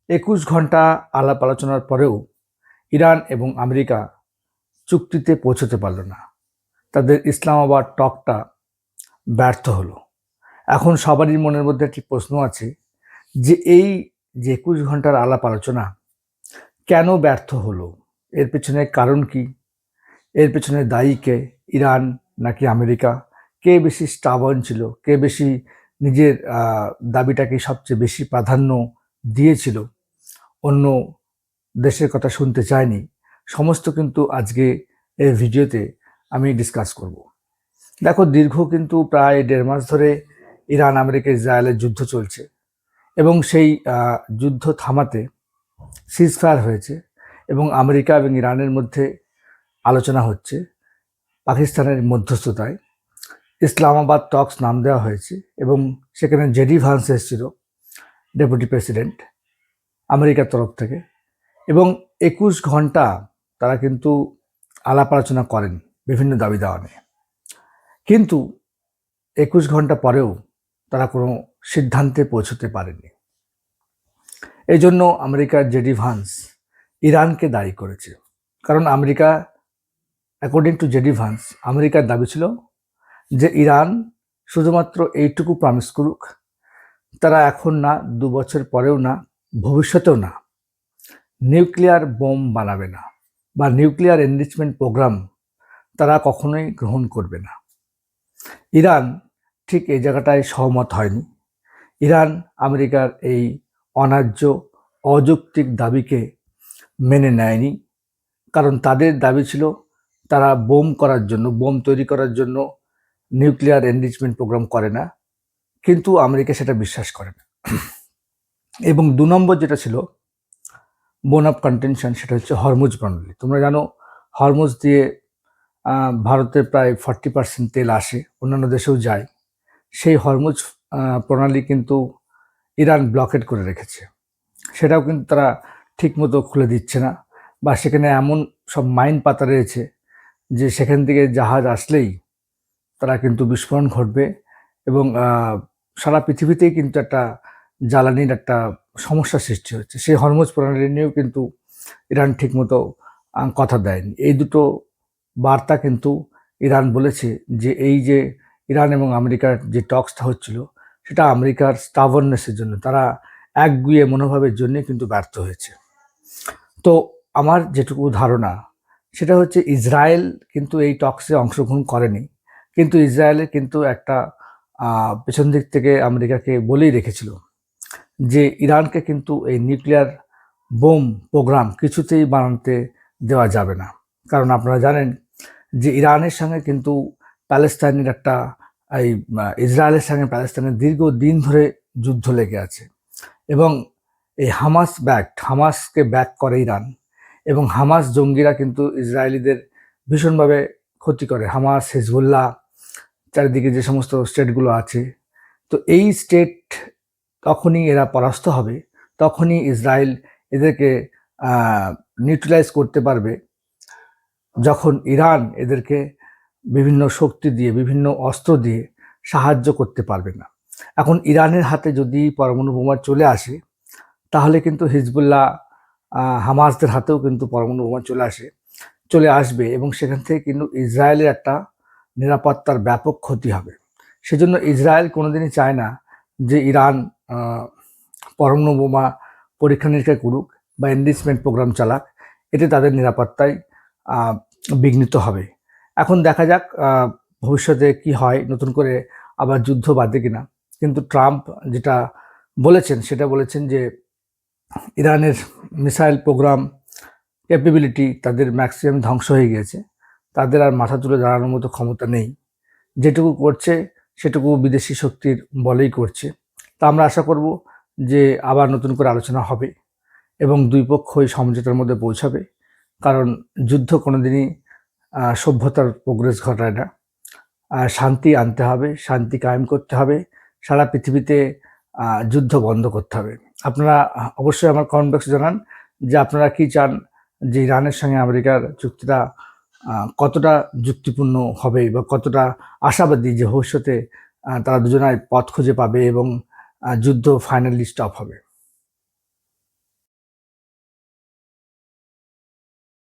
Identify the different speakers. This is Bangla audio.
Speaker 1: ২১ ঘন্টা আলাপ আলোচনার পরেও ইরান এবং আমেরিকা চুক্তিতে পৌঁছতে পারল না। তাদের ইসলামাবাদ টকটা ব্যর্থ হলো। এখন সবারই মনের মধ্যে একটি প্রশ্ন আছে যে এই যে ২১ ঘন্টার আলাপ আলোচনা কেন ব্যর্থ হলো? এর পেছনে কারণ কি? এর পেছনে দায়ী কে? ইরান নাকি আমেরিকা? কে বেশি স্টাবর্ন ছিল? কে বেশি নিজের দাবিটাকে সবচেয়ে বেশি প্রাধান্য দিয়েছিল, অন্য দেশের কথা শুনতে চায়নি? সমস্ত কিন্তু আজকে এই ভিডিওতে আমি ডিসকাস করব। দেখো, দীর্ঘ কিন্তু প্রায় ১.৫ মাস ধরে ইরান আমেরিকা ইসরায়েলের যুদ্ধ চলছে এবং সেই যুদ্ধ থামাতে সিজফায়ার হয়েছে এবং আমেরিকা এবং ইরানের মধ্যে আলোচনা হচ্ছে পাকিস্তানের মধ্যস্থতায়। ইসলামাবাদ টক্স নাম দেওয়া হয়েছে এবং সেখানে জেডি ভান্স এসেছিল, ডেপুটি প্রেসিডেন্ট, আমেরিকার তরফ থেকে। এবং ২১ ঘন্টা তারা কিন্তু আলাপ আলোচনা করেন বিভিন্ন দাবি দাওয়া নিয়ে, কিন্তু ২১ ঘন্টা পরেও তারা কোনো সিদ্ধান্তে পৌঁছতে পারেনি। এই জন্য আমেরিকার জেডি ভান্স ইরানকে দায়ী করেছে। কারণ America, according to JD Vance, আমেরিকার দাবি ছিল যে ইরান শুধুমাত্র এইটুকু প্রমিস করুক, তারা এখন না, ২ বছর পরেও না, ভবিষ্যতেও না, নিউক্লিয়ার বোম বানাবে না বা নিউক্লিয়ার এনরিচমেন্ট প্রোগ্রাম তারা কখনোই গ্রহণ করবে না। ইরান ঠিক এই জায়গাটায় সহমত হয়নি। ইরান আমেরিকার এই অন্যায্য অযৌক্তিক দাবিকে মেনে নেয়নি। কারণ তাদের দাবি ছিল তারা বোম তৈরি করার জন্য নিউক্লিয়ার এনরিচমেন্ট প্রোগ্রাম করে না, কিন্তু আমেরিকা সেটা বিশ্বাস করে না। এবং ২ নম্বর যেটা ছিল বোন অফ কন্টেনশন, সেটা হচ্ছে হরমুজ প্রণালী। তোমরা জানো, হরমুজ দিয়ে ভারতের প্রায় 40% তেল আসে, অন্যান্য দেশেও যায়। সেই হরমুজ প্রণালী কিন্তু ইরান ব্লকেট করে রেখেছে। সেটাও কিন্তু তারা ঠিকমতো খুলে দিচ্ছে না, বা সেখানে এমন সব মাইন পাতা রয়েছে যে সেখান থেকে জাহাজ আসলেই তারা কিন্তু বিস্ফোরণ ঘটবে এবং সারা পৃথিবীতেই কিন্তু একটা জ্বালানির একটা সমস্যা সৃষ্টি হচ্ছে। সেই হরমুজ প্রণালী নিয়েও কিন্তু ইরান ঠিকমতো কথা দেয়নি। এই দুটো বার্তা কিন্তু ইরান বলেছে যে এই যে ইরান এবং আমেরিকার যে টক্সটা হচ্ছিল, সেটা আমেরিকার স্টাবর্ননেসের জন্য, তারা একগুঁয়ে মনোভাবের জন্য কিন্তু ব্যর্থ হয়েছে। তো আমার যেটুকু ধারণা সেটা হচ্ছে ইসরায়েল কিন্তু এই টক্সে অংশগ্রহণ করেনি, কিন্তু ইসরায়েলের কিন্তু একটা পেছন দিক থেকে আমেরিকাকে বলেই রেখেছিল যে ইরানকে কিন্তু এই নিউক্লিয়ার বোম প্রোগ্রাম কিছুতেই বানাতে দেওয়া যাবে না। কারণ আপনারা জানেন যে ইরানের সঙ্গে কিন্তু প্যালেস্তাইনের একটা ইসরায়েলের সঙ্গে প্যালেস্তাইনের দীর্ঘদিন ধরে যুদ্ধ লেগে আছে এবং এই হামাসকে ব্যাক করে ইরান, এবং হামাস জঙ্গিরা কিন্তু ইসরায়েলিদের ভীষণভাবে ক্ষতি করে। হামাস, হিজবুল্লাহ, চারিদিকে যে সমস্ত স্টেটগুলো আছে, তো এই স্টেট তখনই এরা পরাস্ত হবে, তখনই ইসরায়েল এদেরকে নিউট্রালাইজ করতে পারবে, যখন ইরান এদেরকে বিভিন্ন শক্তি দিয়ে, বিভিন্ন অস্ত্র দিয়ে সাহায্য করতে পারবে না। এখন ইরানের হাতে যদি পরমাণু বোমা চলে আসে, তাহলে কিন্তু হিজবুল্লাহ, হামাসদের হাতেও কিন্তু পরমাণু বোমা চলে আসবে এবং সেখান থেকে কিন্তু ইসরায়েলের একটা নিরাপত্তার ব্যাপক ক্ষতি হবে। সেজন্য ইসরায়েল কোনোদিনই চায় না যে ইরান পরমাণু বোমা পরীক্ষা নিরীক্ষা করুক বা এনরিচমেন্ট প্রোগ্রাম চালাক, এতে তাদের নিরাপত্তায় বিঘ্নিত হবে। এখন দেখা যাক ভবিষ্যতে কি হয়, নতুন করে আবার যুদ্ধ বাঁধে কিনা। কিন্তু ট্রাম্প যেটা বলেছেন সেটা বলেছেন যে ইরানের মিসাইল প্রোগ্রাম ক্যাপেবিলিটি তাদের ম্যাক্সিমাম ধ্বংস হয়ে গিয়েছে, তাদের আর মাথা তুলে দাঁড়ানোর মতো ক্ষমতা নেই, যেটুকু করছে সেটুকু বিদেশি শক্তির বলেই করছে। তা আমরা আশা করব যে আবার নতুন করে আলোচনা হবে এবং দুই পক্ষই সমঝোতার মধ্যে পৌঁছাবে। কারণ যুদ্ধ কোনোদিনই সভ্যতার প্রোগ্রেস ঘটায় না। শান্তি আনতে হবে, শান্তি কায়েম করতে হবে, সারা পৃথিবীতে যুদ্ধ বন্ধ করতে হবে। আপনারা অবশ্যই আমার কমেন্ট বক্সে জানান যে আপনারা কি চান, যে ইরানের সঙ্গে আমেরিকার চুক্তিটা কতটা যুক্তিপূর্ণ হবে বা কতটা আশাবাদী যে ভবিষ্যতে তারা দুজনায় পথ খুঁজে পাবে এবং যুদ্ধ ফাইনালি স্টপ হবে।